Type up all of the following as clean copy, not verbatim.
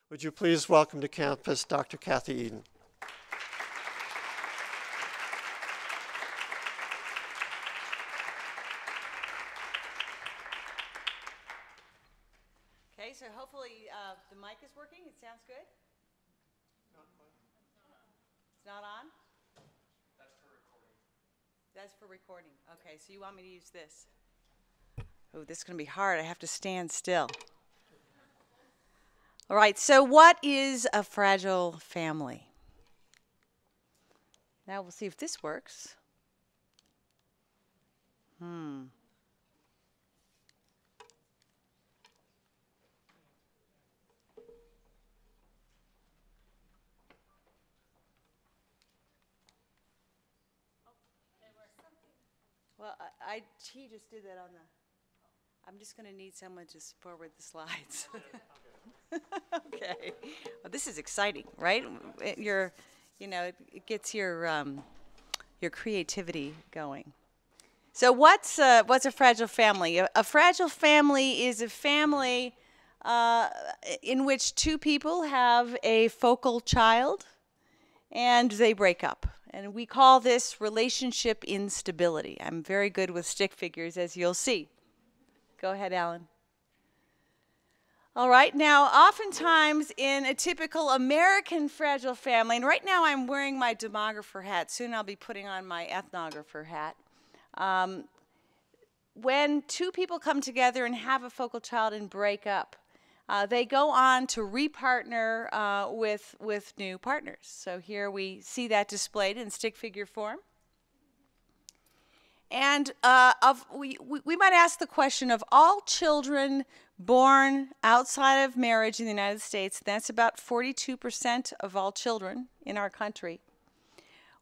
Would you please welcome to campus Dr. Kathy Edin. Okay, so hopefully the mic is working. It sounds good? It's not on? That's for recording. That's for recording. Okay, so you want me to use this? Oh, this is going to be hard. I have to stand still. All right, so what is a fragile family? Now we'll see if this works. Well, he just did that on the, I'm just going to need someone to forward the slides. Okay. Well, this is exciting, right? It gets your creativity going. So what's a fragile family? A fragile family is a family in which two people have a focal child and they break up. And we call this relationship instability. I'm very good with stick figures, as you'll see. Go ahead, Alan. All right, now oftentimes in a typical American fragile family, and right now I'm wearing my demographer hat, soon I'll be putting on my ethnographer hat. When two people come together and have a focal child and break up, they go on to repartner with new partners. So here we see that displayed in stick figure form. And we might ask the question of all children born outside of marriage in the United States, that's about 42% of all children in our country,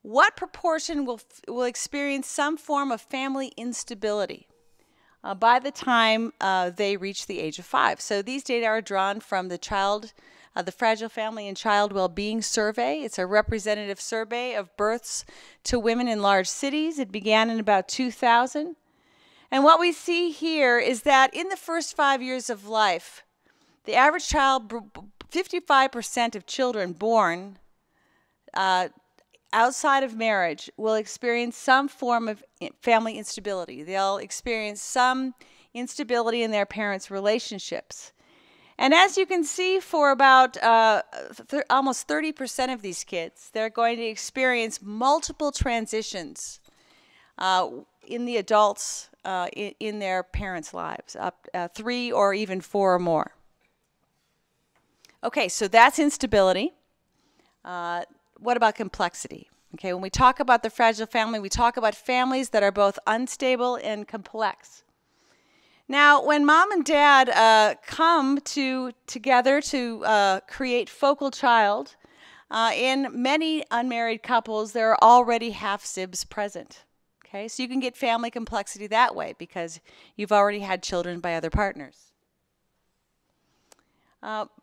what proportion will experience some form of family instability by the time they reach the age of 5? So these data are drawn from the Fragile Family and Child Well-Being Survey. It's a representative survey of births to women in large cities. It began in about 2000. And what we see here is that in the first 5 years of life, the average child, 55% of children born outside of marriage will experience some form of family instability. They'll experience some instability in their parents' relationships. And as you can see, for about almost 30% of these kids, they're going to experience multiple transitions in the adults in their parents' lives, up 3 or even 4 or more. Okay, so that's instability. What about complexity? Okay, when we talk about the fragile family, we talk about families that are both unstable and complex. Now, when mom and dad come together to create focal child, in many unmarried couples, there are already half-sibs present. Okay, so you can get family complexity that way because you've already had children by other partners.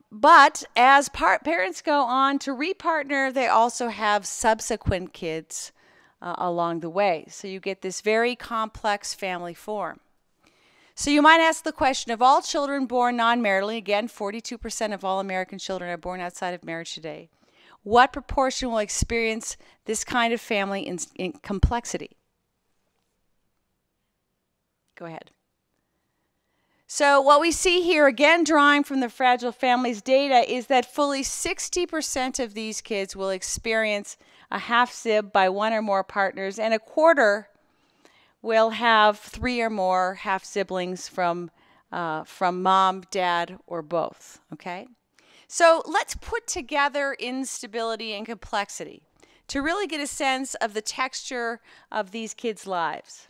But as parents go on to repartner, they also have subsequent kids along the way. So you get this very complex family form. So you might ask the question of all children born non-maritally, again, 42% of all American children are born outside of marriage today, what proportion will experience this kind of family in complexity? Go ahead. So what we see here, again drawing from the Fragile Families data, is that fully 60% of these kids will experience a half-sib by one or more partners, and a quarter will have 3 or more half-siblings from mom, dad, or both, okay? So let's put together instability and complexity to really get a sense of the texture of these kids' lives.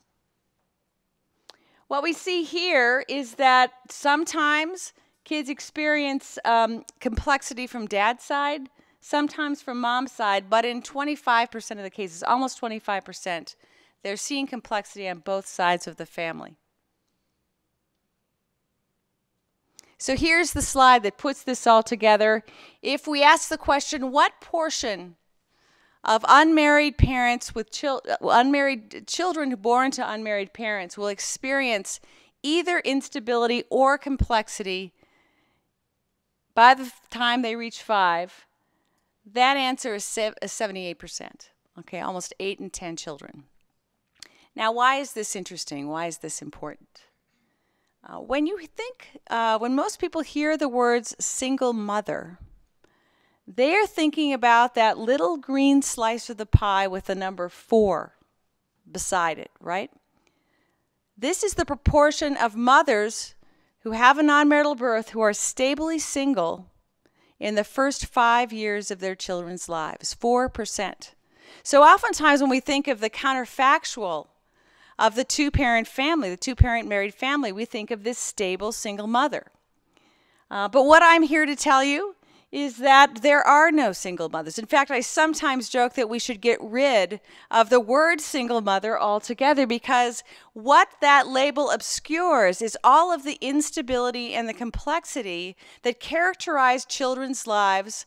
What we see here is that sometimes kids experience complexity from dad's side, sometimes from mom's side, but in 25% of the cases, almost 25%, they're seeing complexity on both sides of the family. So here's the slide that puts this all together. If we ask the question, what portion of unmarried parents with unmarried children born to unmarried parents will experience either instability or complexity by the time they reach 5, that answer is 78%. Okay, almost 8 in 10 children. Now, why is this interesting? Why is this important? When most people hear the words single mother, they're thinking about that little green slice of the pie with the number 4 beside it, right? This is the proportion of mothers who have a non-marital birth who are stably single in the first 5 years of their children's lives, 4%. So oftentimes when we think of the counterfactual of the two-parent family, the two-parent married family, we think of this stable single mother. But what I'm here to tell you is that there are no single mothers. In fact, I sometimes joke that we should get rid of the word single mother altogether, because what that label obscures is all of the instability and the complexity that characterize children's lives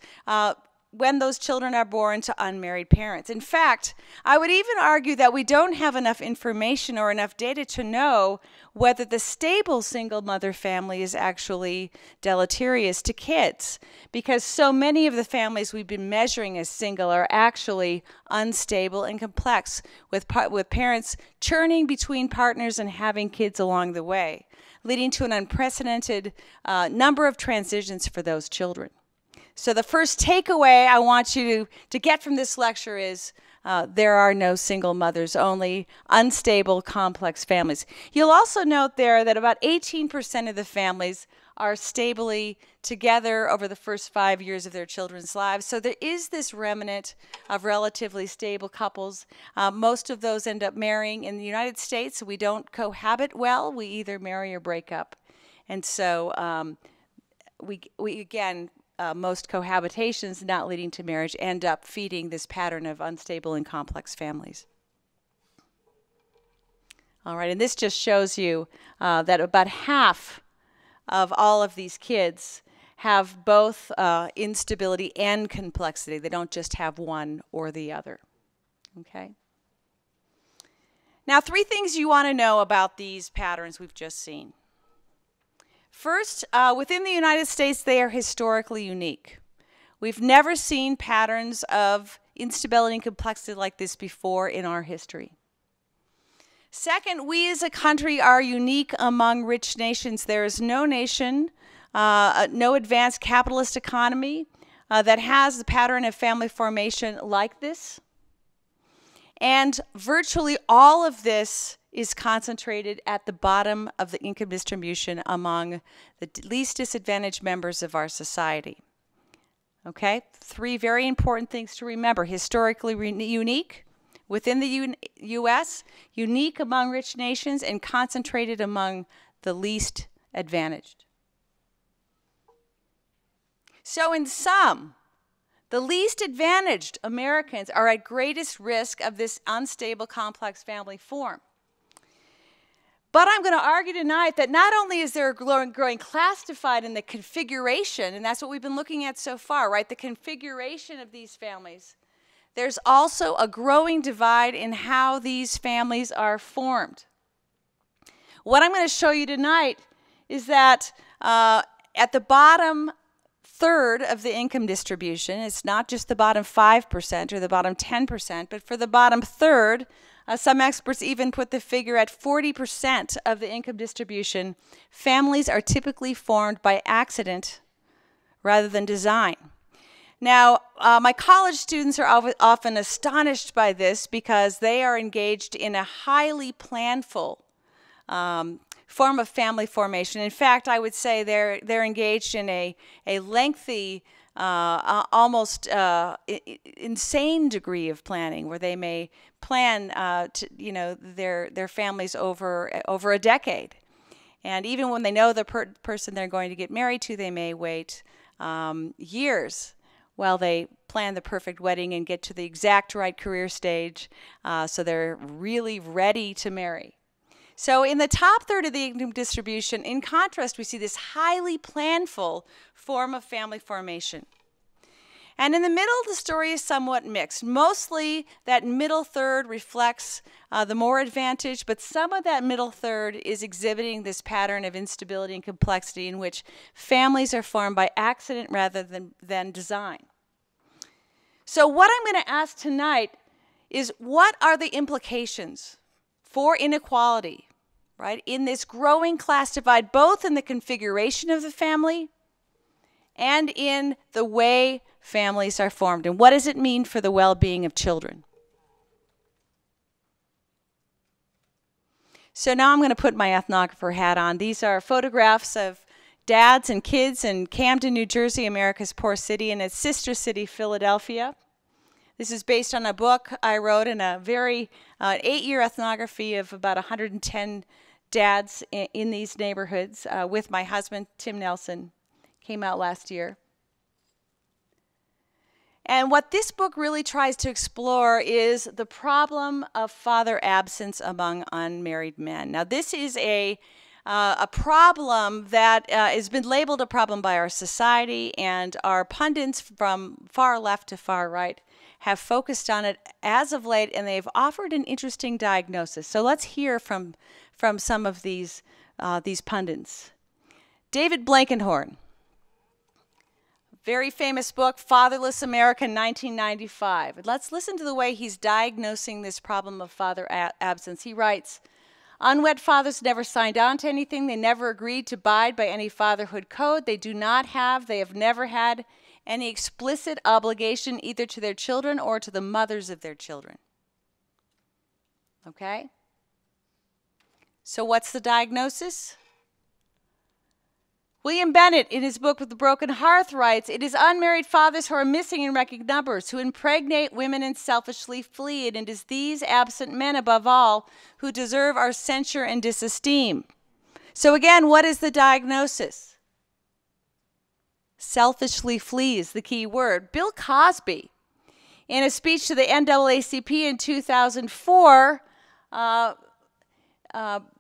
when those children are born to unmarried parents. In fact, I would even argue that we don't have enough information or enough data to know whether the stable single mother family is actually deleterious to kids, because so many of the families we've been measuring as single are actually unstable and complex, with parents churning between partners and having kids along the way, leading to an unprecedented number of transitions for those children. So the first takeaway I want you to get from this lecture is there are no single mothers, only unstable, complex families. You'll also note there that about 18% of the families are stably together over the first 5 years of their children's lives. So there is this remnant of relatively stable couples. Most of those end up marrying. In the United States, we don't cohabit well. We either marry or break up. And so we again, most cohabitations not leading to marriage end up feeding this pattern of unstable and complex families. All right, and this just shows you that about half of all of these kids have both instability and complexity. They don't just have one or the other. Okay? Now, 3 things you want to know about these patterns we've just seen. First, within the United States, they are historically unique. We've never seen patterns of instability and complexity like this before in our history. Second, we as a country are unique among rich nations. There is no nation, no advanced capitalist economy that has the pattern of family formation like this. And virtually all of this is concentrated at the bottom of the income distribution among the least disadvantaged members of our society. Okay, 3 very important things to remember. Historically unique within the U.S., unique among rich nations, and concentrated among the least advantaged. So in sum, the least advantaged Americans are at greatest risk of this unstable, complex family form. But I'm going to argue tonight that not only is there a growing class divide in the configuration, and that's what we've been looking at so far, right? The configuration of these families. There's also a growing divide in how these families are formed. What I'm going to show you tonight is that at the bottom third of the income distribution, it's not just the bottom 5% or the bottom 10%, but for the bottom third, some experts even put the figure at 40% of the income distribution. Families are typically formed by accident rather than design. Now, my college students are often astonished by this because they are engaged in a highly planful form of family formation. In fact, I would say they're engaged in a lengthy, almost insane degree of planning, where they may plan their families over a decade. And even when they know the person they're going to get married to, they may wait years while they plan the perfect wedding and get to the exact right career stage, so they're really ready to marry. So in the top third of the income distribution, in contrast, we see this highly planful form of family formation. And in the middle, the story is somewhat mixed. Mostly that middle third reflects the more advantage, but some of that middle third is exhibiting this pattern of instability and complexity in which families are formed by accident rather than design. So what I'm going to ask tonight is, what are the implications for inequality, right, in this growing class divide, both in the configuration of the family and in the way families are formed, and what does it mean for the well-being of children? So now I'm going to put my ethnographer hat on. These are photographs of dads and kids in Camden, New Jersey, America's poor city, and its sister city, Philadelphia. This is based on a book I wrote in a very 8-year ethnography of about 110 dads in these neighborhoods with my husband, Tim Nelson. Came out last year. And what this book really tries to explore is the problem of father absence among unmarried men. Now, this is a problem that has been labeled a problem by our society, and our pundits from far left to far right have focused on it as of late, and they've offered an interesting diagnosis. So let's hear from some of these pundits. David Blankenhorn. Very famous book, Fatherless America, 1995. Let's listen to the way he's diagnosing this problem of father absence. He writes, unwed fathers never signed on to anything. They never agreed to abide by any fatherhood code. They have never had any explicit obligation either to their children or to the mothers of their children. Okay? So what's the diagnosis? William Bennett, in his book With the Broken Hearth, writes, it is unmarried fathers who are missing in record numbers, who impregnate women and selfishly flee, and it is these absent men, above all, who deserve our censure and disesteem. So again, what is the diagnosis? Selfishly flee is the key word. Bill Cosby, in a speech to the NAACP in 2004,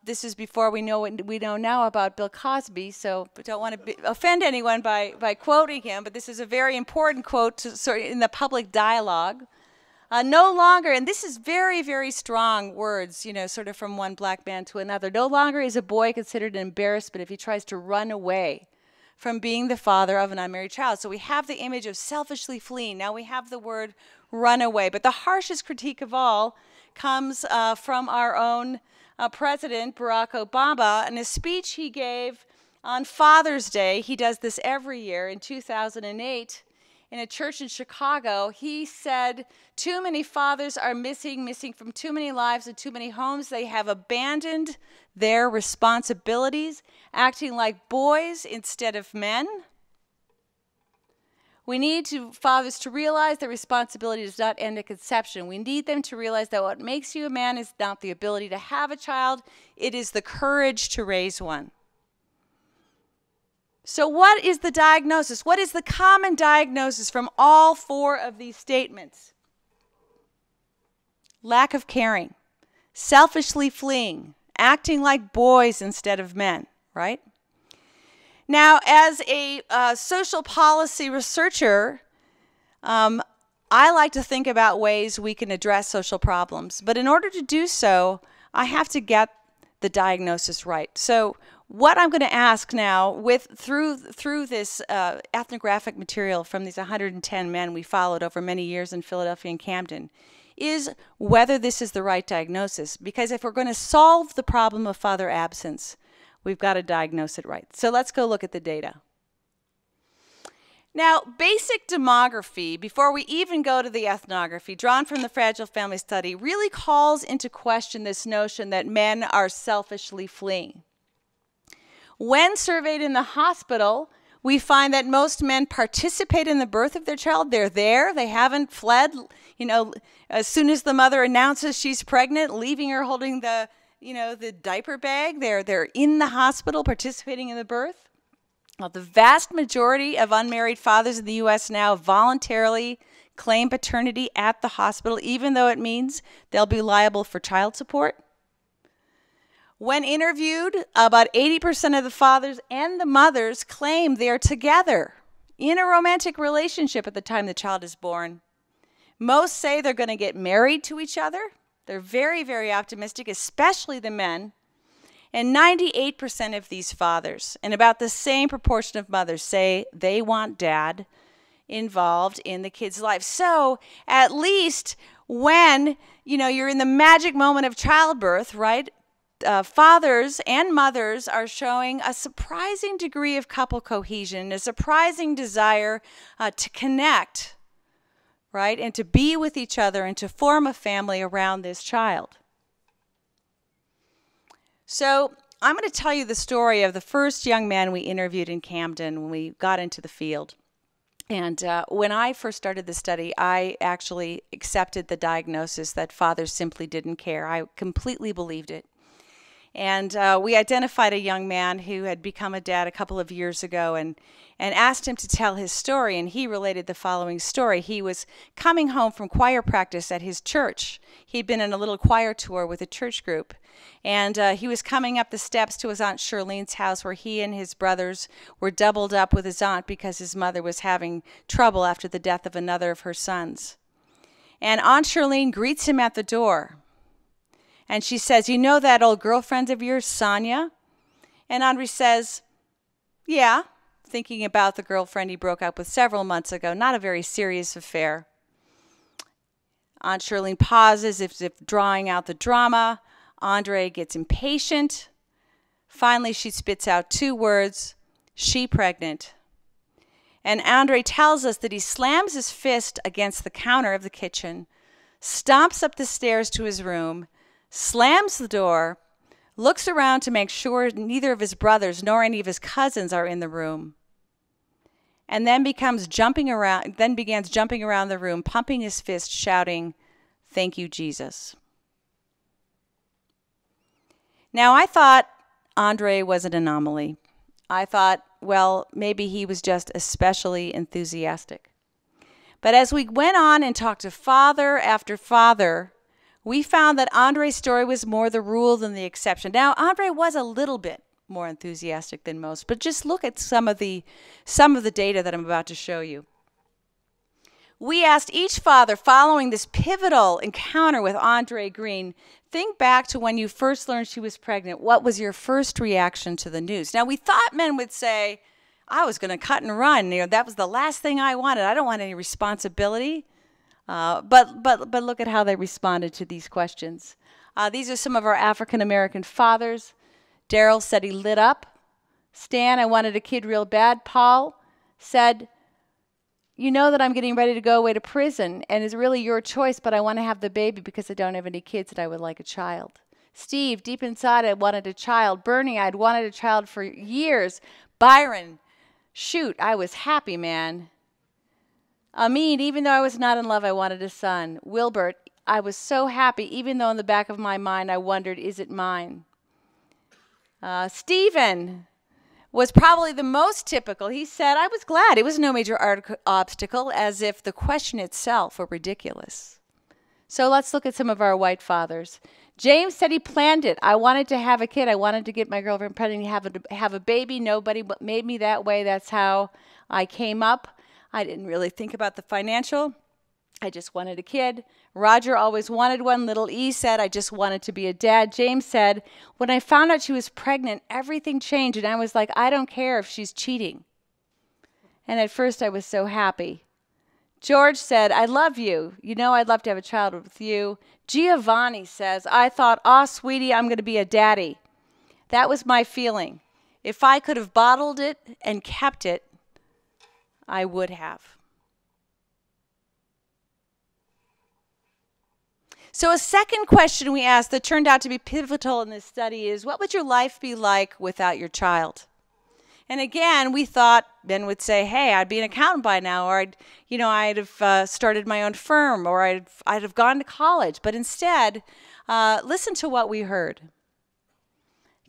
this is before we know what we know now about Bill Cosby, so I don't want to offend anyone by quoting him, but this is a very important quote in the public dialogue. No longer, and this is very, very strong words, sort of from one black man to another, no longer is a boy considered an embarrassment if he tries to run away from being the father of an unmarried child. So we have the image of selfishly fleeing. Now we have the word run away. But the harshest critique of all comes from our own President Barack Obama. In a speech he gave on Father's Day, he does this every year, in 2008, in a church in Chicago, he said, too many fathers are missing from too many lives and too many homes. They have abandoned their responsibilities, acting like boys instead of men. We need fathers to realize that responsibility does not end at conception. We need them to realize that what makes you a man is not the ability to have a child, it is the courage to raise one. So what is the diagnosis? What is the common diagnosis from all four of these statements? Lack of caring, selfishly fleeing, acting like boys instead of men, right? Now, as a social policy researcher, I like to think about ways we can address social problems. But in order to do so, I have to get the diagnosis right. So what I'm going to ask now, through this ethnographic material from these 110 men we followed over many years in Philadelphia and Camden, is whether this is the right diagnosis. Because if we're going to solve the problem of father absence, we've got to diagnose it right. So let's go look at the data. Now, basic demography, before we even go to the ethnography, drawn from the Fragile Family Study, really calls into question this notion that men are selfishly fleeing. When surveyed in the hospital, we find that most men participate in the birth of their child. They're there. They haven't fled. As soon as the mother announces she's pregnant, leaving her holding the diaper bag, they're in the hospital participating in the birth. Well, the vast majority of unmarried fathers in the U.S. now voluntarily claim paternity at the hospital, even though it means they'll be liable for child support. When interviewed, about 80% of the fathers and the mothers claim they're together in a romantic relationship at the time the child is born. Most say they're going to get married to each other. They're very, very optimistic, especially the men. And 98% of these fathers, and about the same proportion of mothers, say they want dad involved in the kid's life. So at least when, you're in the magic moment of childbirth, right? Fathers and mothers are showing a surprising degree of couple cohesion, a surprising desire to connect, right? And to be with each other and to form a family around this child. So I'm going to tell you the story of the first young man we interviewed in Camden when we got into the field. And when I first started the study, I actually accepted the diagnosis that fathers simply didn't care. I completely believed it. And we identified a young man who had become a dad a couple of years ago and asked him to tell his story. And he related the following story. He was coming home from choir practice at his church. He'd been on a little choir tour with a church group. And he was coming up the steps to his Aunt Charlene's house where he and his brothers were doubled up with his aunt because his mother was having trouble after the death of another of her sons. And Aunt Charlene greets him at the door. And she says, "You know that old girlfriend of yours, Sonia?" And Andre says, "Yeah," thinking about the girlfriend he broke up with several months ago. Not a very serious affair. Aunt Charlene pauses as if drawing out the drama. Andre gets impatient. Finally, she spits out 2 words, "She pregnant." And Andre tells us that he slams his fist against the counter of the kitchen, stomps up the stairs to his room, slams the door, looks around to make sure neither of his brothers nor any of his cousins are in the room, and then begins jumping around the room, pumping his fist, shouting, "Thank you, Jesus." Now, I thought Andre was an anomaly. I thought, well, maybe he was just especially enthusiastic. But as we went on and talked to father after father, we found that Andre's story was more the rule than the exception. Now, Andre was a little bit more enthusiastic than most, but just look at some of the data that I'm about to show you. We asked each father following this pivotal encounter with Andre Green, think back to when you first learned she was pregnant. What was your first reaction to the news? Now, we thought men would say, "I was going to cut and run. That was the last thing I wanted. I don't want any responsibility." But look at how they responded to these questions. These are some of our African-American fathers. Daryl said he lit up. Stan, "I wanted a kid real bad." Paul said, "You know that I'm getting ready to go away to prison, and it's really your choice, but I want to have the baby because I don't have any kids and I would like a child." Steve, "Deep inside, I wanted a child." Bernie, "I'd wanted a child for years." Byron, "Shoot, I was happy, man." Amin, "Even though I was not in love, I wanted a son." Wilbert, "I was so happy, even though in the back of my mind I wondered, is it mine?" Stephen was probably the most typical. He said, "I was glad. It was no major obstacle," as if the question itself were ridiculous. So let's look at some of our white fathers. James said he planned it. "I wanted to have a kid. I wanted to get my girlfriend pregnant and have a baby. Nobody made me that way. That's how I came up. I didn't really think about the financial. I just wanted a kid." Roger always wanted one. Little E said, "I just wanted to be a dad." James said, "When I found out she was pregnant, everything changed, and I was like, I don't care if she's cheating. And at first I was so happy." George said, "I love you. You know I'd love to have a child with you." Giovanni says, "I thought, oh, sweetie, I'm going to be a daddy. That was my feeling. If I could have bottled it and kept it, I would have." So a second question we asked that turned out to be pivotal in this study is, what would your life be like without your child? And again, we thought men would say, "Hey, I'd be an accountant by now," or I'd have started my own firm, or I'd have gone to college. But instead, listen to what we heard.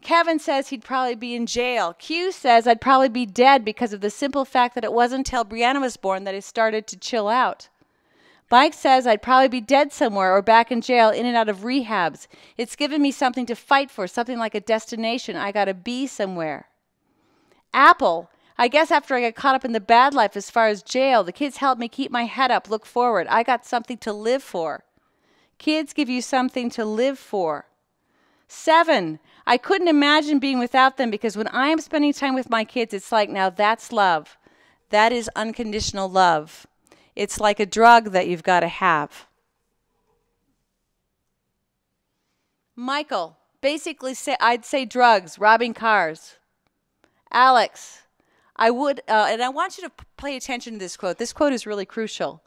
Kevin says he'd probably be in jail. Q says, "I'd probably be dead because of the simple fact that it wasn't until Brianna was born that I started to chill out." Mike says, "I'd probably be dead somewhere or back in jail, in and out of rehabs. It's given me something to fight for, something like a destination. I got to be somewhere." Apple, I guess after I got caught up in the bad life as far as jail, the kids helped me keep my head up, look forward. I got something to live for. Kids give you something to live for. 7, I couldn't imagine being without them because when I am spending time with my kids, it's like, now that's love. That is unconditional love. It's like a drug that you've got to have. Michael, basically I'd say drugs, robbing cars. Alex, I would, and I want you to pay attention to this quote. This quote is really crucial.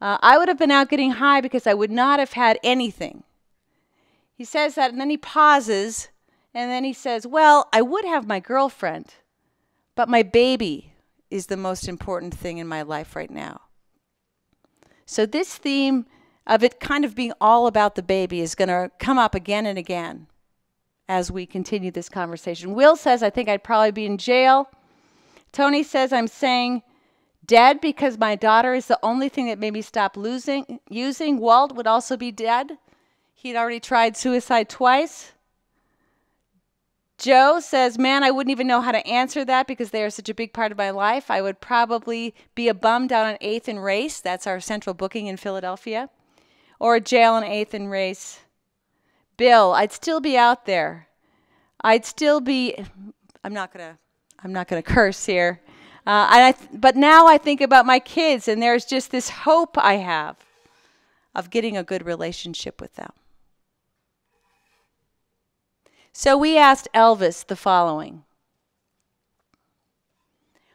I would have been out getting high because I would not have had anything. He says that, and then he pauses, and then he says, well, I would have my girlfriend, but my baby is the most important thing in my life right now. So this theme of it kind of being all about the baby is going to come up again and again as we continue this conversation. Will says, I think I'd probably be in jail. Tony says, I'm saying dead because my daughter is the only thing that made me stop using. Walt would also be dead. He'd already tried suicide twice. Joe says, man, I wouldn't even know how to answer that because they are such a big part of my life. I would probably be a bum down on 8th and Race. That's our central booking in Philadelphia. Or a jail on 8th and Race. Bill, I'd still be out there. I'd still be, I'm not gonna curse here. But now I think about my kids, and there's just this hope I have of getting a good relationship with them. So we asked Elvis the following.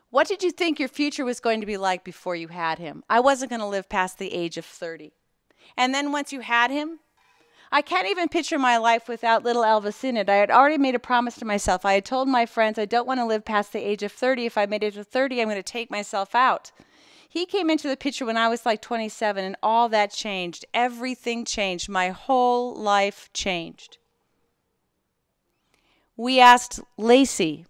What did you think your future was going to be like before you had him? I wasn't going to live past the age of 30. And then once you had him, I can't even picture my life without little Elvis in it. I had already made a promise to myself. I had told my friends I don't want to live past the age of 30. If I made it to 30, I'm going to take myself out. He came into the picture when I was like 27, and all that changed. Everything changed. My whole life changed. We asked LACEY,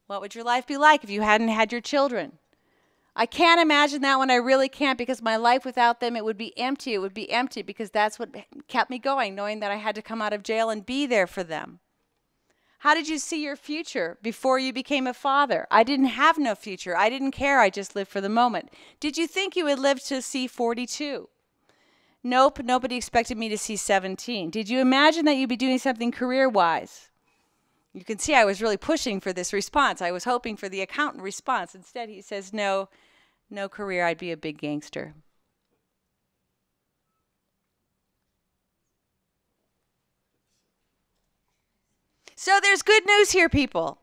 what would your life be like if you hadn't had your children? I can't imagine that one. I really can't, because my life without them, it would be empty. It would be empty because that's what kept me going, knowing that I had to come out of jail and be there for them. How did you see your future before you became a father? I didn't have no future. I didn't care. I just lived for the moment. Did you think you would live to see 42? Nope, nobody expected me to see 17. Did you imagine that you'd be doing something career-wise? You can see I was really pushing for this response. I was hoping for the accountant response. Instead, he says, no career. I'd be a big gangster. So there's good news here, people.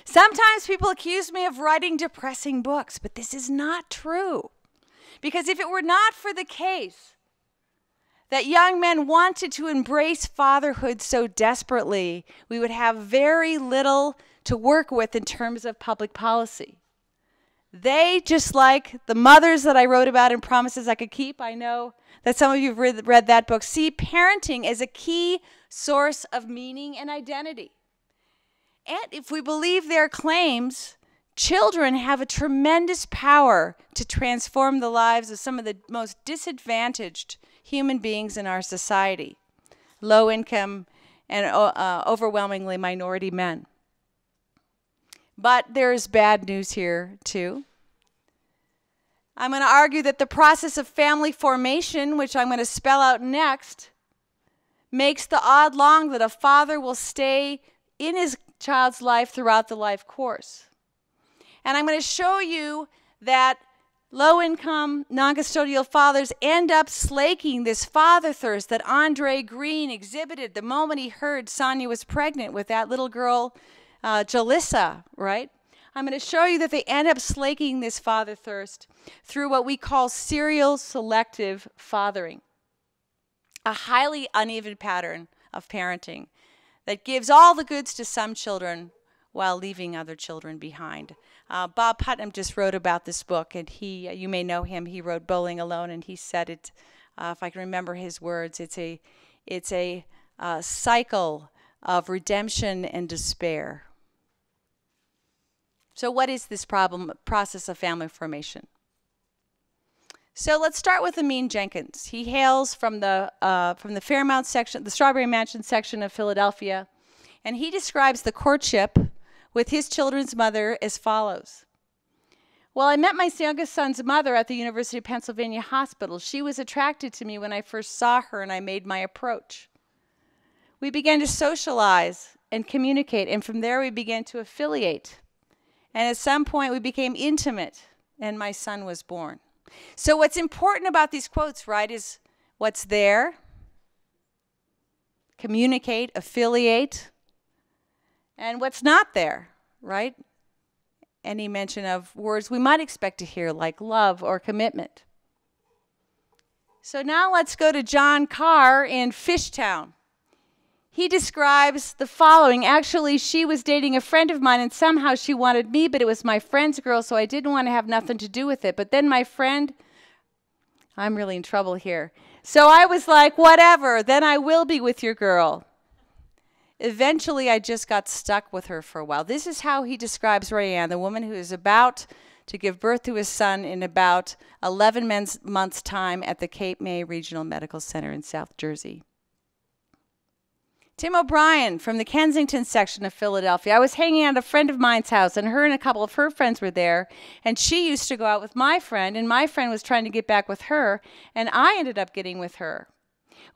Sometimes people accuse me of writing depressing books, but this is not true. Because if it were not for the case that young men wanted to embrace fatherhood so desperately, we would have very little to work with in terms of public policy. They, just like the mothers that I wrote about in Promises I Could Keep, I know that some of you have read that book, see parenting as a key source of meaning and identity. And if we believe their claims, children have a tremendous power to transform the lives of some of the most disadvantaged human beings in our society, low income and overwhelmingly minority men. But there's bad news here too. I'm going to argue that the process of family formation, which I'm going to spell out next, makes the odd long that a father will stay in his child's life throughout the life course. And I'm going to show you that low-income, non-custodial fathers end up slaking this father thirst that Andre Green exhibited the moment he heard Sonia was pregnant with that little girl, Jalissa, right? I'm going to show you that they end up slaking this father thirst through what we call serial selective fathering, a highly uneven pattern of parenting that gives all the goods to some children while leaving other children behind. Bob Putnam just wrote about this book, and you may know him. He wrote Bowling Alone, and he said it, if I can remember his words, it's a cycle of redemption and despair. So what is this process of family formation? So let's start with Amin Jenkins. He hails from the Fairmount section, the Strawberry Mansion section of Philadelphia, and he describes the courtship, with his children's mother as follows. Well, I met my youngest son's mother at the University of Pennsylvania Hospital. She was attracted to me when I first saw her, and I made my approach. We began to socialize and communicate, and from there we began to affiliate. And at some point we became intimate, and my son was born. So what's important about these quotes, right, is what's there, communicate, affiliate, and what's not there, right? Any mention of words we might expect to hear, like love or commitment. So now let's go to John Carr in Fishtown. He describes the following. Actually, she was dating a friend of mine, and somehow she wanted me, but it was my friend's girl, so I didn't want to have nothing to do with it. But then my friend, I'm really in trouble here. So I was like, whatever, then I will be with your girl. Eventually, I just got stuck with her for a while. This is how he describes Rayanne, the woman who is about to give birth to his son in about 11 months' time at the Cape May Regional Medical Center in South Jersey. Tim O'Brien from the Kensington section of Philadelphia. I was hanging out at a friend of mine's house, and her and a couple of her friends were there, and she used to go out with my friend, and my friend was trying to get back with her, and I ended up getting with her.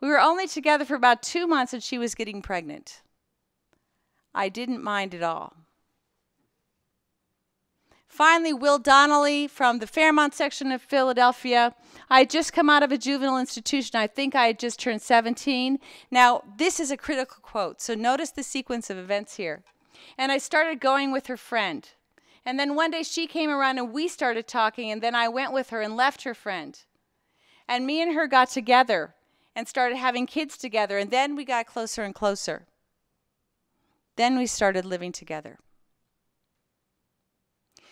We were only together for about 2 months, and she was getting pregnant. I didn't mind at all. Finally, Will Donnelly from the Fairmont section of Philadelphia. I had just come out of a juvenile institution. I think I had just turned 17. Now, this is a critical quote, so notice the sequence of events here. And I started going with her friend. And then one day she came around and we started talking, and then I went with her and left her friend. And me and her got together and started having kids together, and then we got closer and closer. Then we started living together.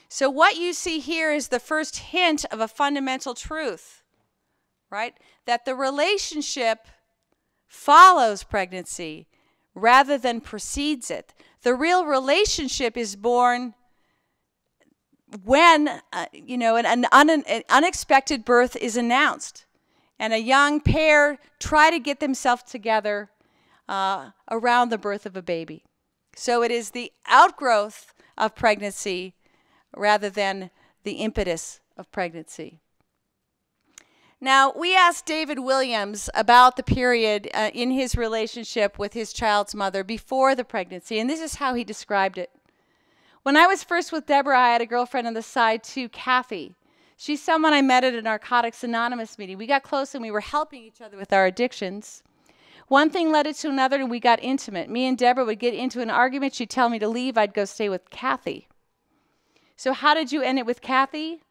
So what you see here is the first hint of a fundamental truth, right? That the relationship follows pregnancy rather than precedes it. The real relationship is born when, an unexpected birth is announced, and a young pair try to get themselves together around the birth of a baby. So it is the outgrowth of pregnancy rather than the impetus of pregnancy. Now, we asked David Williams about the period in his relationship with his child's mother before the pregnancy, and this is how he described it. When I was first with Deborah, I had a girlfriend on the side too, Kathy. She's someone I met at a Narcotics Anonymous meeting. We got close and we were helping each other with our addictions. One thing led to another, and we got intimate. Me and Deborah would get into an argument. She'd tell me to leave. I'd go stay with Kathy. So how did you end it with Kathy?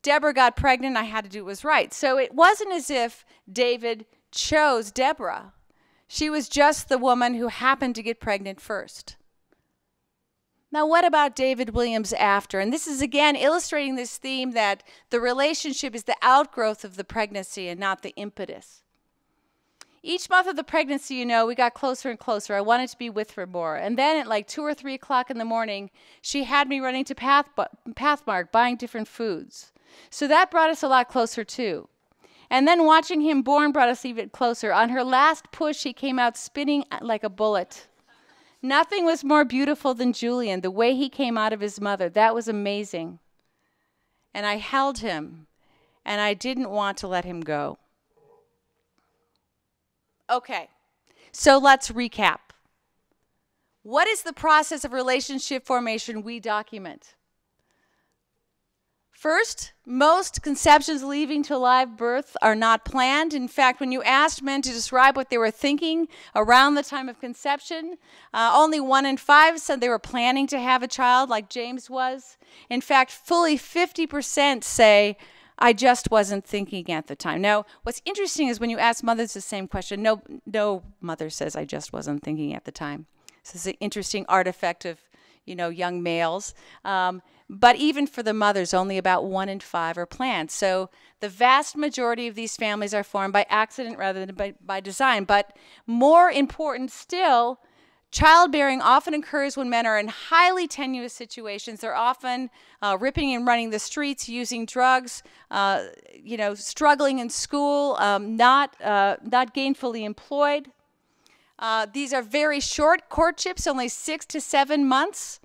Deborah got pregnant. I had to do what was right. So it wasn't as if David chose Deborah. She was just the woman who happened to get pregnant first. Now, what about David Williams after? And this is, again, illustrating this theme that the relationship is the outgrowth of the pregnancy and not the impetus. Each month of the pregnancy, we got closer and closer. I wanted to be with her more. And then at like 2 or 3 o'clock in the morning, she had me running to Pathmark, buying different foods. So that brought us a lot closer too. And then watching him born brought us even closer. On her last push, he came out spinning like a bullet. Nothing was more beautiful than Julian, the way he came out of his mother. That was amazing. And I held him, and I didn't want to let him go. Okay, so let's recap. What is the process of relationship formation we document? First, most conceptions leading to live birth are not planned. In fact, when you asked men to describe what they were thinking around the time of conception, only 1 in 5 said they were planning to have a child, like James was. In fact, fully 50% say, I just wasn't thinking at the time. Now, what's interesting is when you ask mothers the same question, no mother says, I just wasn't thinking at the time. This is an interesting artifact of, young males. But even for the mothers, only about 1 in 5 are planned. So the vast majority of these families are formed by accident rather than by design. But more important still, childbearing often occurs when men are in highly tenuous situations. They're often ripping and running the streets, using drugs, struggling in school, not gainfully employed. These are very short courtships, only 6 to 7 months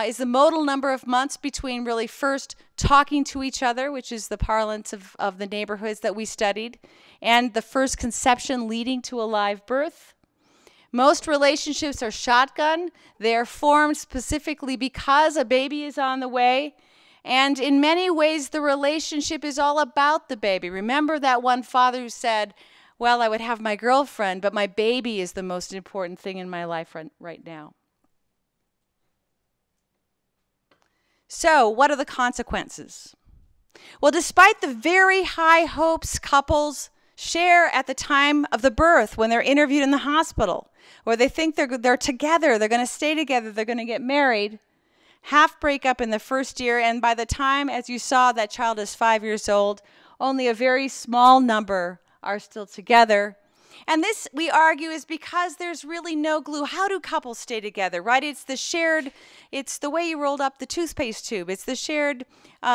is the modal number of months between really first talking to each other, which is the parlance of the neighborhoods that we studied, and the first conception leading to a live birth. Most relationships are shotgun. They are formed specifically because a baby is on the way. And in many ways, the relationship is all about the baby. Remember that one father who said, well, I would have my girlfriend, but my baby is the most important thing in my life right now. So, what are the consequences? Well, despite the very high hopes couples share at the time of the birth, when they're interviewed in the hospital, or they think they're together, they're going to stay together, they're going to get married, half break up in the first year, and by the time, as you saw, that child is 5 years old, only a very small number are still together. And this, we argue, is because there's really no glue. How do couples stay together, right? It's the way you rolled up the toothpaste tube. It's the shared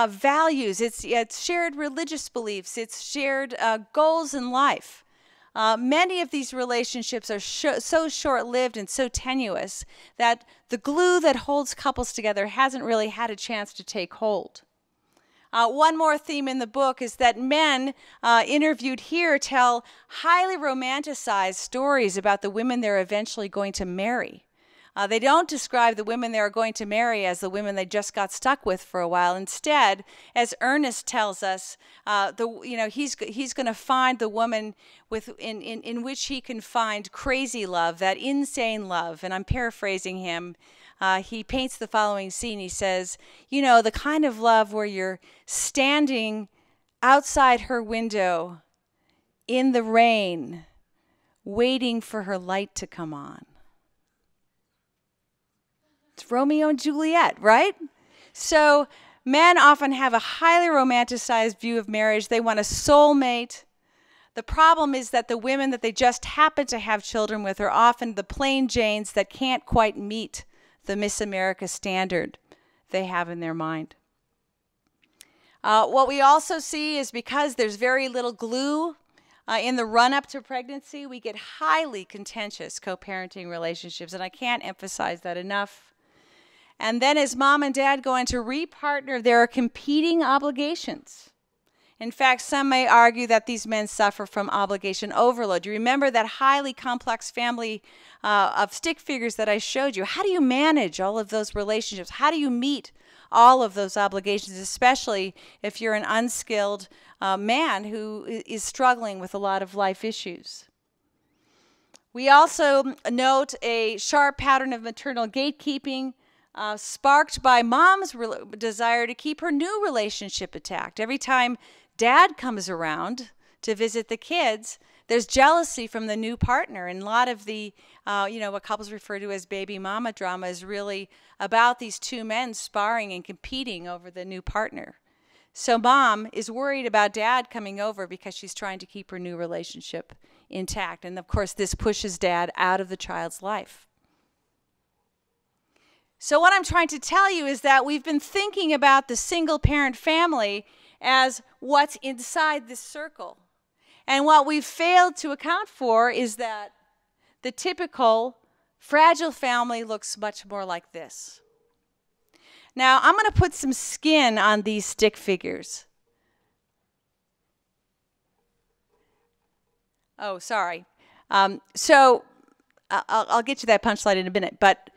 values. It's shared religious beliefs. It's shared goals in life. Many of these relationships are so short-lived and so tenuous that the glue that holds couples together hasn't really had a chance to take hold. One more theme in the book is that men interviewed here tell highly romanticized stories about the women they're eventually going to marry. They don't describe the women they are going to marry as the women they just got stuck with for a while. Instead, as Ernest tells us, he's going to find the woman in which he can find crazy love, that insane love. And I'm paraphrasing him. He paints the following scene. He says, the kind of love where you're standing outside her window in the rain, waiting for her light to come on. It's Romeo and Juliet, right? So men often have a highly romanticized view of marriage. They want a soulmate. The problem is that the women that they just happen to have children with are often the plain Janes that can't quite meet the Miss America standard they have in their mind. What we also see is because there's very little glue in the run-up to pregnancy, we get highly contentious co-parenting relationships, and I can't emphasize that enough. And then as mom and dad go into repartner, there are competing obligations. In fact, some may argue that these men suffer from obligation overload. You remember that highly complex family of stick figures that I showed you. How do you manage all of those relationships? How do you meet all of those obligations, especially if you're an unskilled man who is struggling with a lot of life issues? We also note a sharp pattern of maternal gatekeeping, sparked by mom's desire to keep her new relationship intact. Every time dad comes around to visit the kids, there's jealousy from the new partner. And a lot of the, what couples refer to as baby mama drama is really about these two men sparring and competing over the new partner. So mom is worried about dad coming over because she's trying to keep her new relationship intact. And of course, this pushes dad out of the child's life. So what I'm trying to tell you is that we've been thinking about the single-parent family as what's inside this circle. And what we've failed to account for is that the typical fragile family looks much more like this. Now, I'm going to put some skin on these stick figures. Oh, sorry. I'll get to that punchline in a minute, but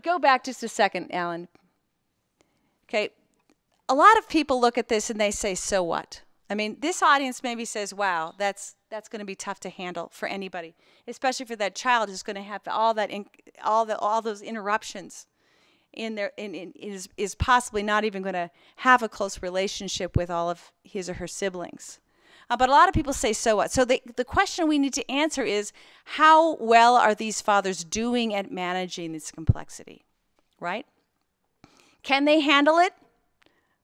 go back just a second, Alan. Okay, a lot of people look at this and they say, so what? I mean, this audience maybe says, wow, that's going to be tough to handle for anybody, especially for that child who's going to have all those interruptions in there, is possibly not even going to have a close relationship with all of his or her siblings. But a lot of people say, so what? So the question we need to answer is, how well are these fathers doing at managing this complexity, right? Can they handle it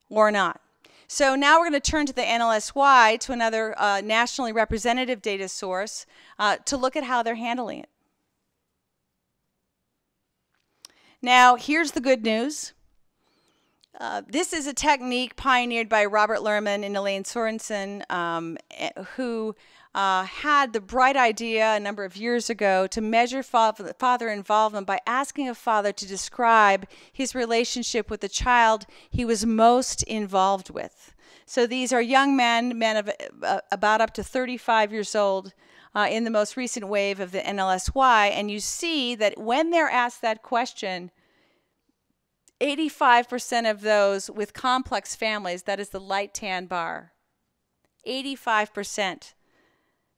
or not? So now we're going to turn to the NLSY, to another nationally representative data source, to look at how they're handling it. Now, here's the good news. This is a technique pioneered by Robert Lerman and Elaine Sorensen, who had the bright idea a number of years ago to measure father involvement by asking a father to describe his relationship with the child he was most involved with. So these are young men of about up to 35 years old in the most recent wave of the NLSY, and you see that when they're asked that question, 85% of those with complex families, that is the light tan bar, 85%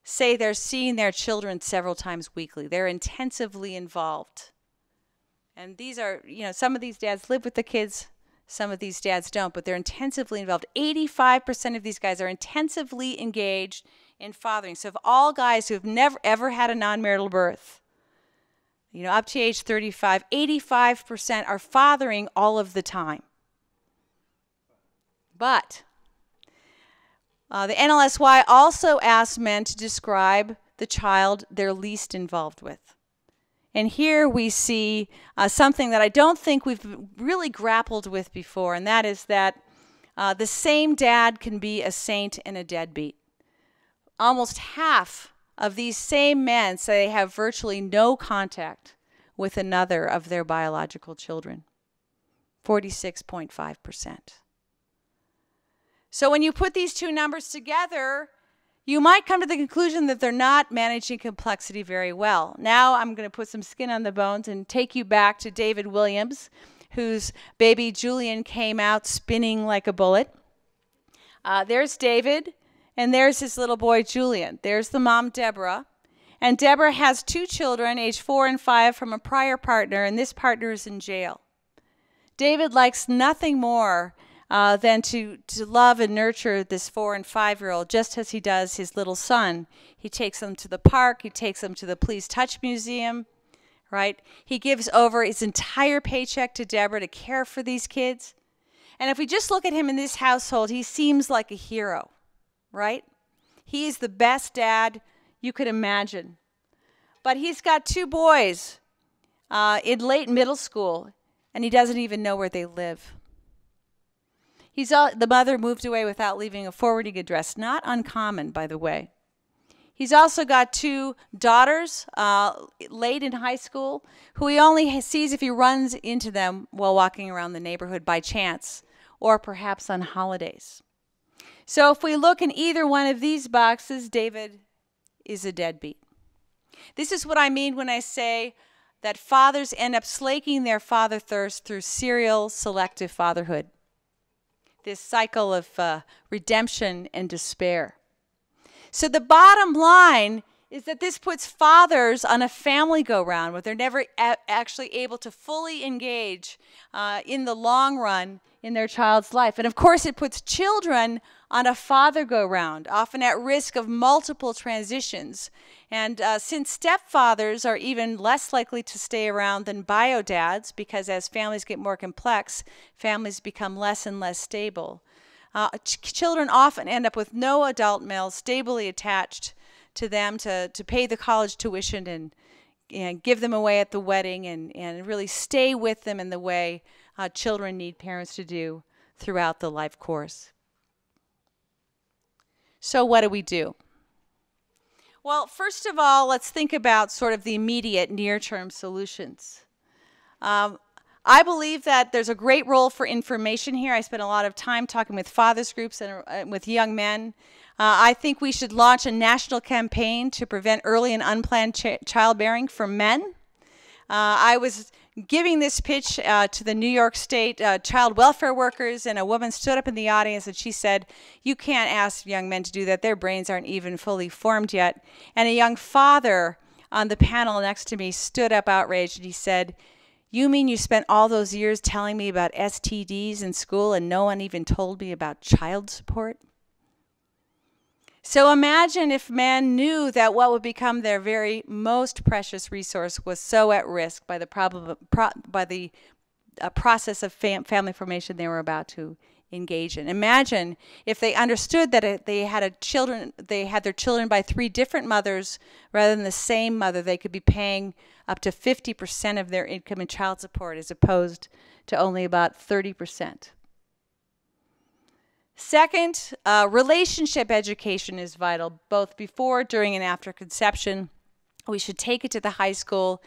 say they're seeing their children several times weekly. They're intensively involved. And these are, some of these dads live with the kids, some of these dads don't, but they're intensively involved. 85% of these guys are intensively engaged in fathering. So of all guys who have never ever had a non-marital birth, up to age 35, 85% are fathering all of the time. But the NLSY also asks men to describe the child they're least involved with. And here we see something that I don't think we've really grappled with before, and that is that the same dad can be a saint and a deadbeat. Almost half of these same men say they have virtually no contact with another of their biological children, 46.5%. So when you put these two numbers together, you might come to the conclusion that they're not managing complexity very well. Now I'm going to put some skin on the bones and take you back to David Williams, whose baby Julian came out spinning like a bullet. There's David, and there's his little boy Julian. There's the mom, Deborah. And Deborah has two children, age 4 and 5, from a prior partner, and this partner is in jail. David likes nothing more than to love and nurture this 4 and 5-year-old, just as he does his little son. He takes them to the park. He takes them to the Please Touch Museum, right? He gives over his entire paycheck to Deborah to care for these kids. And if we just look at him in this household, he seems like a hero, right? He is the best dad you could imagine. But he's got two boys in late middle school, and he doesn't even know where they live. The mother moved away without leaving a forwarding address. Not uncommon, by the way. He's also got two daughters late in high school who he only sees if he runs into them while walking around the neighborhood by chance or perhaps on holidays. So if we look in either one of these boxes, David is a deadbeat. This is what I mean when I say that fathers end up slaking their father thirst through serial selective fatherhood. This cycle of redemption and despair. So the bottom line is that this puts fathers on a family go-round where they're never actually able to fully engage in the long run in their child's life. And of course, it puts children on a father go-round, often at risk of multiple transitions. And since stepfathers are even less likely to stay around than bio dads, because as families get more complex, families become less and less stable. Children often end up with no adult males stably attached to them to pay the college tuition and give them away at the wedding and really stay with them in the way children need parents to do throughout the life course. So what do we do? Well, first of all, let's think about sort of the immediate near-term solutions. I believe that there's a great role for information here. I spent a lot of time talking with fathers groups and with young men. I think we should launch a national campaign to prevent early and unplanned childbearing for men. I was giving this pitch to the New York State child welfare workers, and a woman stood up in the audience and she said, "You can't ask young men to do that. Their brains aren't even fully formed yet." And a young father on the panel next to me stood up outraged and he said, "You mean you spent all those years telling me about STDs in school and no one even told me about child support?" So imagine if men knew that what would become their very most precious resource was so at risk by the process of family formation they were about to engage in. Imagine if they understood that they had their children by 3 different mothers rather than the same mother. They could be paying up to 50% of their income in child support as opposed to only about 30%. Second, relationship education is vital, both before, during, and after conception. We should take it to the high school.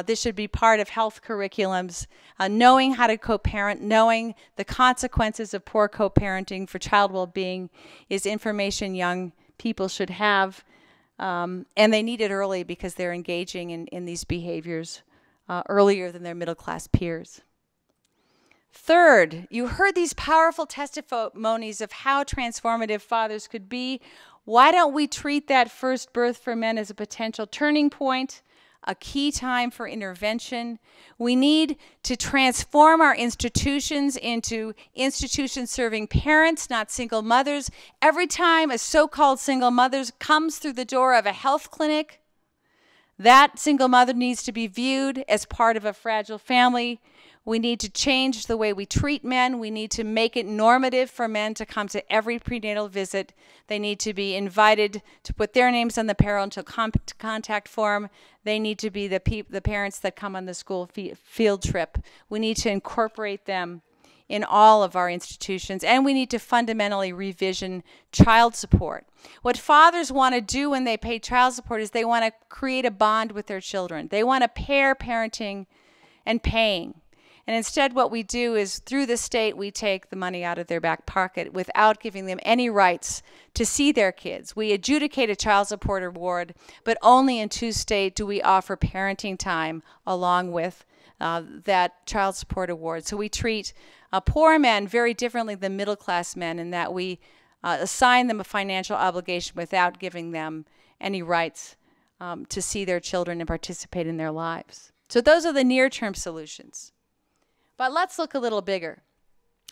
This should be part of health curriculums. Knowing how to co-parent, knowing the consequences of poor co-parenting for child well-being is information young people should have. And they need it early because they're engaging in these behaviors earlier than their middle-class peers. Third, you heard these powerful testimonies of how transformative fathers could be. Why don't we treat that first birth for men as a potential turning point, a key time for intervention? We need to transform our institutions into institutions serving parents, not single mothers. Every time a so-called single mother comes through the door of a health clinic, that single mother needs to be viewed as part of a fragile family. We need to change the way we treat men. We need to make it normative for men to come to every prenatal visit. They need to be invited to put their names on the parental contact form. They need to be the parents that come on the school field trip. We need to incorporate them in all of our institutions, and we need to fundamentally revision child support. What fathers want to do when they pay child support is they want to create a bond with their children. They want to pair parenting and paying. And instead what we do is, through the state, we take the money out of their back pocket without giving them any rights to see their kids. We adjudicate a child support award, but only in 2 states do we offer parenting time along with that child support award. So we treat poor men very differently than middle-class men in that we assign them a financial obligation without giving them any rights to see their children and participate in their lives. So those are the near-term solutions. But let's look a little bigger.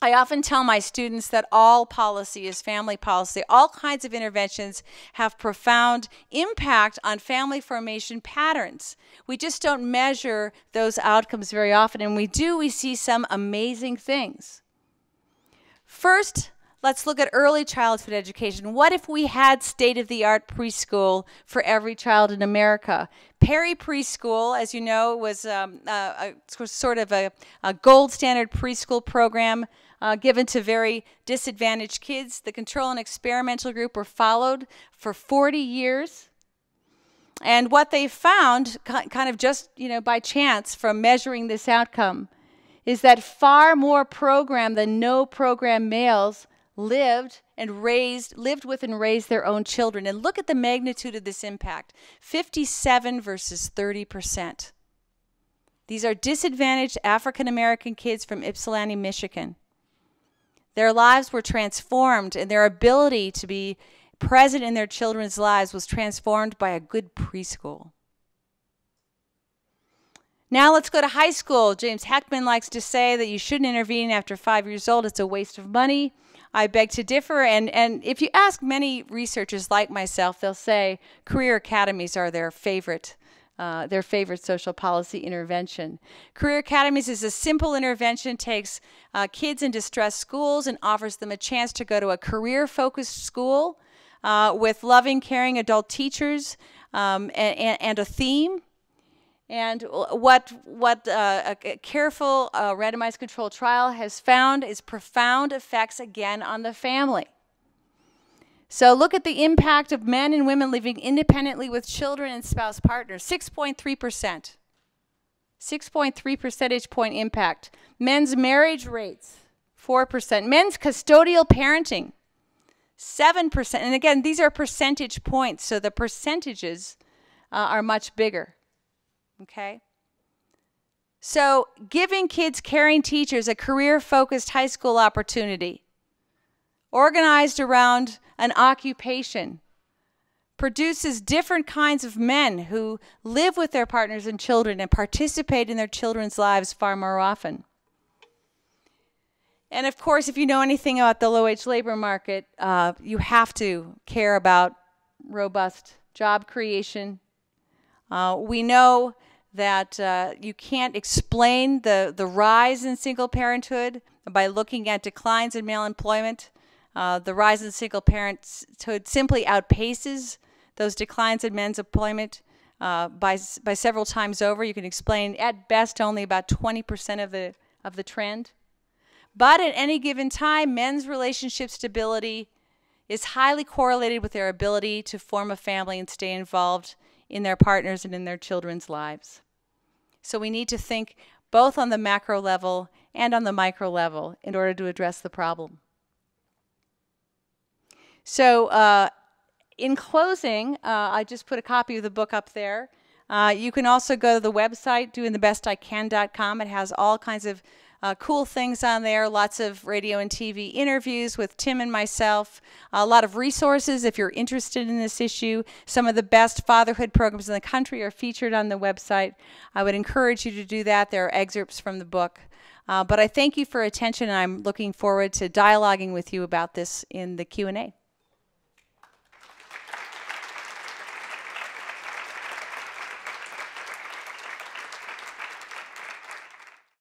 I often tell my students that all policy is family policy. All kinds of interventions have profound impact on family formation patterns. We just don't measure those outcomes very often, and we see some amazing things. First, let's look at early childhood education. What if we had state-of-the-art preschool for every child in America? Perry Preschool, as you know, was sort of a gold standard preschool program given to very disadvantaged kids. The control and experimental group were followed for 40 years. And what they found, kind of just by chance from measuring this outcome, is that far more program than no program males lived with and raised their own children. And look at the magnitude of this impact. 57 versus 30%. These are disadvantaged African American kids from Ypsilanti, Michigan. Their lives were transformed, and their ability to be present in their children's lives was transformed by a good preschool. Now let's go to high school. James Heckman likes to say that you shouldn't intervene after 5 years old. It's a waste of money. I beg to differ, and if you ask many researchers like myself, they'll say career academies are their favorite social policy intervention. Career academies is a simple intervention, takes kids in distressed schools and offers them a chance to go to a career-focused school with loving, caring adult teachers and a theme. And what a careful randomized controlled trial has found is profound effects again on the family. So look at the impact of men and women living independently with children and spouse partners. 6.3%. 6.3 percentage point impact. Men's marriage rates, 4%. Men's custodial parenting, 7%. And again, these are percentage points, so the percentages are much bigger. Okay? So giving kids caring teachers a career-focused high school opportunity, organized around an occupation, produces different kinds of men who live with their partners and children and participate in their children's lives far more often. And of course, if you know anything about the low-wage labor market, you have to care about robust job creation. We know that you can't explain the rise in single parenthood by looking at declines in male employment. The rise in single parenthood simply outpaces those declines in men's employment by several times over. You can explain at best only about 20% of the trend. But at any given time, men's relationship stability is highly correlated with their ability to form a family and stay involved in their partners and in their children's lives. So we need to think both on the macro level and on the micro level in order to address the problem. So in closing, I just put a copy of the book up there. You can also go to the website, doingthebestican.com. It has all kinds of cool things on there, lots of radio and TV interviews with Tim and myself, a lot of resources if you're interested in this issue. Some of the best fatherhood programs in the country are featured on the website. I would encourage you to do that. There are excerpts from the book. But I thank you for your attention, and I'm looking forward to dialoguing with you about this in the Q&A.